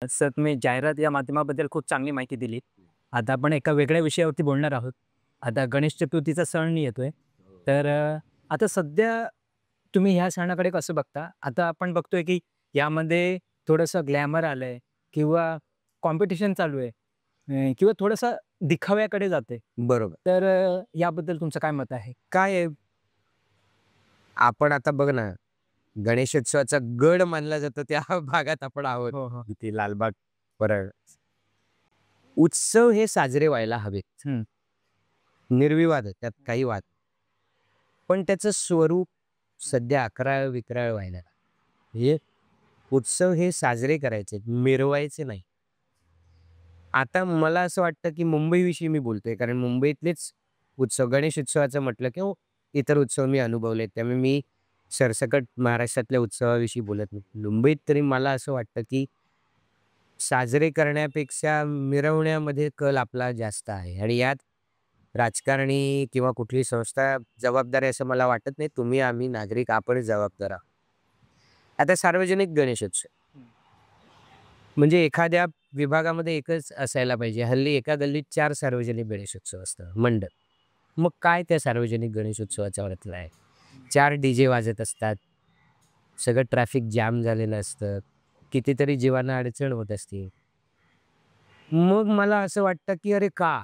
Sir, तुम्ही जाहिरात या माध्यमाबद्दल खूप चांगली माहिती दिली. आता आपण एका वेगळ्या विषयावरती बोलणार आहोत. आता गणेश चतुर्थीचा सण येतोय. तर आता सध्या तुम्ही ह्या सणाकडे कसं बघता? आता आपण बघतोय की यामध्ये थोडंसं ग्लॅमर आलंय किंवा कॉम्पिटिशन चालू आहे किंवा थोडंसं दिखाव्याकडे जाते. बरोबर. तर याबद्दल तुमचं काय मत आहे? काय आहे, आपण आता बघ ना, गणेशोत्सवाचा गड मानला जातो त्या भागात आपण आहोत. हो, हो. इथे लालबाग परळ. उत्सव हे साजरे व्हायला हवेत. हं. निर्विवाद आहे, त्यात काही वाद. पण त्याचं स्वरूप सध्या अकराळ-विकराळ व्हायला लागलं. म्हणजे उत्सव हे साजरे करायचे, मिरवायचे नाही. आता मला असं वाटतं, की मुंबईविषयी मी बोलतोय, कारण मुंबईतलेच उत्सव, गणेश उत्सवाचं म्हटलं किंवा इतर उत्सव मी अनुभवलेत. त्यामुळे मी सरसकट महाराष्ट्रातल्या उत्सवाविषयी बोलत नाही. मुंबईत तरी मला असं वाटतं, की साजरे करण्यापेक्षा मिरवण्यामध्ये कल आपला जास्त आहे आणि यात राजकारणी किंवा कुठली संस्था जबाबदार आहे असं मला वाटत नाही. तुम्ही, आम्ही नागरिक आपणच जबाबदार आहोत. आता सार्वजनिक गणेशोत्सव म्हणजे एखाद्या विभागामध्ये एकच असायला पाहिजे. हल्ली एका गल्लीत 4 सार्वजनिक गणेशोत्सव असतं, मंडळ. मग काय त्या सार्वजनिक गणेशोत्सवाचा अर्थ आहे? 4 डीजे वाजत असतात. सगळं ट्रॅफिक जाम झालेलं असतं. कितीतरी जीवांना अडचण होत असते. मग मला असं वाटतं, की अरे का?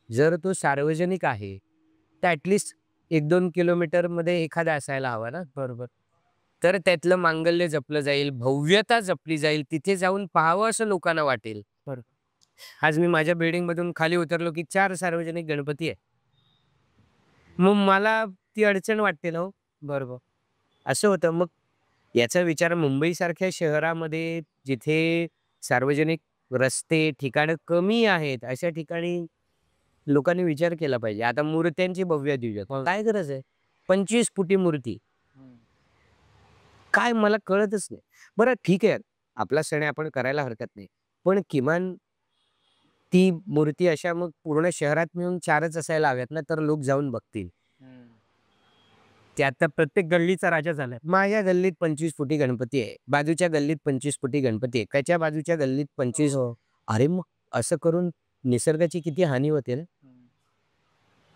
जर तो सार्वजनिक आहे, तर ॲटलीस्ट 1-2 किलोमीटरमध्ये एखादा असायला हवा ना. बरोबर. तर त्यातलं मांगल्य जपलं जाईल, भव्यता जपली जाईल. तिथे जाऊन पाहावं असं लोकांना वाटेल. बरोबर. आज मी माझ्या बिल्डिंगमधून खाली उतरलो, की 4 सार्वजनिक गणपती आहे. मग मला ती अडचण वाटते ना हो. बरोबर. असं होतं. मग याचा विचार मुंबईसारख्या शहरामध्ये जिथे सार्वजनिक रस्ते, ठिकाणं कमी आहेत, अशा ठिकाणी लोकांनी विचार केला पाहिजे. आता मूर्त्यांची भव्य दिव्य हो. काय गरज आहे? 25 फुटी मूर्ती. हं. काय मला कळतच नाही. बरं ठीक आहे, आपला सण आहे आपण करायला हरकत नाही. पण किमान ती मूर्ती अशा मग पूर्ण शहरात मिळून 4च असायला हव्यात ना, तर लोक जाऊन बघतील. हं. ते आता प्रत्येक गल्लीचा राजा झालाय. माझ्या गल्लीत 25 फुटी गणपती आहे. बाजूच्या गल्लीत 25 फुटी गणपती आहे. त्याच्या बाजूच्या गल्लीत 25 हो. अरे मग असं करून निसर्गाची किती हानी होते ना. हं.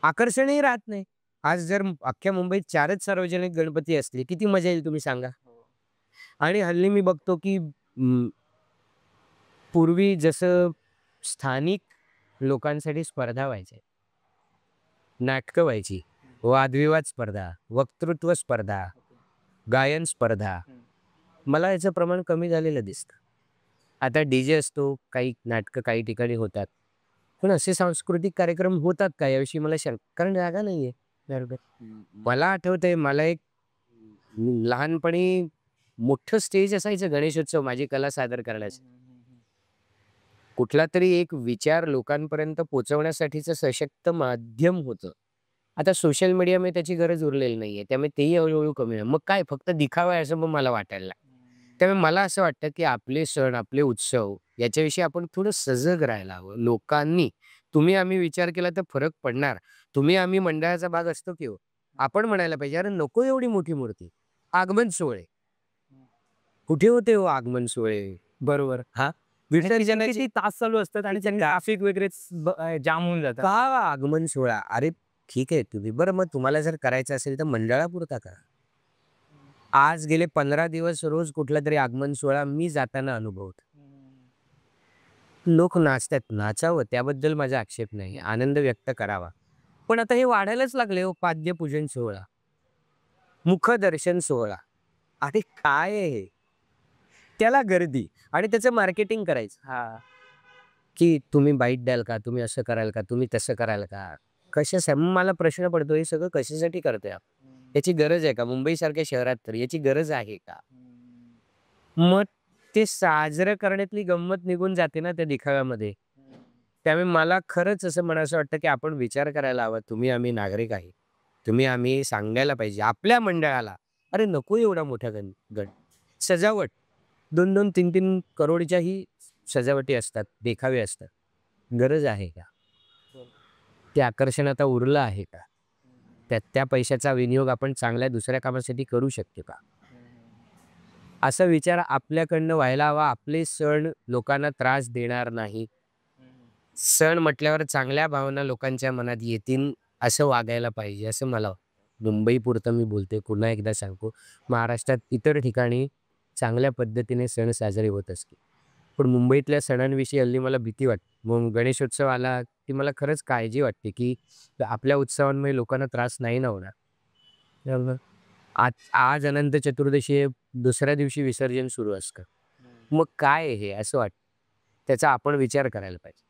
आकर्षणही राहत नाही. आज जर अख्ख्या मुंबईत 4च सार्वजनिक गणपती असले, किती मजा येईल तुम्ही सांगा? हो. आणि हल्ली मी बघतो, की पूर्वी जसं स्थानिक लोकांसाठी स्पर्धा व्हायच्या. नाटकं व्हायची, हं. वादविवाद स्पर्धा, वक्तृत्व स्पर्धा, ओके. गायन स्पर्धा. हं. मला याचं प्रमाण कमी झालेलं दिसतं. आता डी-जे असतो, काही नाटकं काही ठिकाणी होतात. पण असे सांस्कृतिक कार्यक्रम होतात का याविषयी मला कारण जागा नाहीये. बरोबर. मला आठवतंय मला एक लहानपणी मोठं स्टेज असायचं गणेशोत्सव माझी कला सादर हं, करण्याचं. हं, हं, हं. कुठलातरी एक विचार लोकांपर्यंत पोहोचवण्यासाठीचं सशक्त माध्यम होतं. आता सोशल मीडियामुळे त्याची गरज उरलेली नाहीये. त्यामुळे तेही हळू कमी आहे. मग काय फक्त दिखावा आहे असं मग मला वाटायला लागलं. त्यामुळे मला असं वाटतं, की आपले सण, आपले उत्सव याच्याविषयी आपण थोडं सजग राहायला हवं. लोकांनी तुम्ही आम्ही विचार केला तर फरक पडणार. तुम्ही आम्ही मंडळाचा भाग असतो की हो. आपण म्हणायला पाहिजे, "अरे नको एवढी मोठी मूर्ती." आगमन सोहळे. हं. कुठे होते हो आगमन सोहळे? बरोबर. हां, आणि ते विसर्जनाची किती तास चालू असतात आणि किती ट्रॅफिक वगैरेच जाम होऊन जातात. का आगमन सोहळा? अरे ठीक आहे तुम्ही बरं मग तुम्हाला जर करायचं असेल तर मंडळापुरता करा. हं. आज गेले 15 दिवस रोज कुठलातरी आगमन सोहळा मी जाताना अनुभवतो. हं. लोक नाचतात, नाचावं त्याबद्दल माझा आक्षेप नाही. आनंद व्यक्त करावा. पण आता हे वाढायलाच लागले हो पाद्यपूजन सोहळा, मुखदर्शन सोहळा. अरे काय आहे हे? त्याला गर्दी आणि त्याचं मार्केटिंग करायचं. हां. की तुम्ही बाईट द्याल का? तुम्ही असं कराल का? तुम्ही तसं कराल का? कशासाठी? मग मला प्रश्न पडतो हे सगळं कशासाठी करतोय आपण? हं. याची गरज आहे का? मुंबईसारख्या शहरात तर याची गरज आहे का? हं. मग ते साजरं करण्यातली गंमत निघून जाते ना त्या दिखाव्यामध्ये. हं. त्यामुळे मला खरंच असं म्हणावसं वाटतं की आपण विचार करायला हवा. तुम्ही आम्ही नागरिक आहे. तुम्ही आम्ही सांगायला पाहिजे आपल्या मंडळाला, "अरे नको एवढा मोठा गण." सजावट 2-2, 3-3 करोडच्याही सजावटी असतात, देखावे असतात. गरज आहे का? बरोबर. ते आकर्षण आता उरलं आहे का? हं, हं, त्या त्या पैशाचा विनियोग आपण चांगल्या दुसऱ्या कामासाठी करू शकतो का? हं, हं, हं. असा विचार आपल्याकडनं व्हायला हवा. आपले सण लोकांना त्रास देणार नाही. सण म्हटल्यावर चांगल्या भावना लोकांच्या मनात येतील असं वागायला पाहिजे असं मला वाटतं. मुंबईपुरतं मी बोलते, पुन्हा एकदा सांगतो, महाराष्ट्रात इतर ठिकाणी चांगल्या पद्धतीने सण साजरे होत असतील. पण मुंबईतल्या सणांविषयी हल्ली मला भीती वाटते. मग गणेशोत्सव आला की मला खरंच काळजी वाटते की आपल्या उत्सवांमुळे लोकांना त्रास नाही ना होणार. त्यामुळं आज आज अनंत चतुर्दशी आहे, दुसऱ्या दिवशी विसर्जन सुरू असतं. मग काय आहे हे असं वाटतं. त्याचा आपण विचार करायला पाहिजे.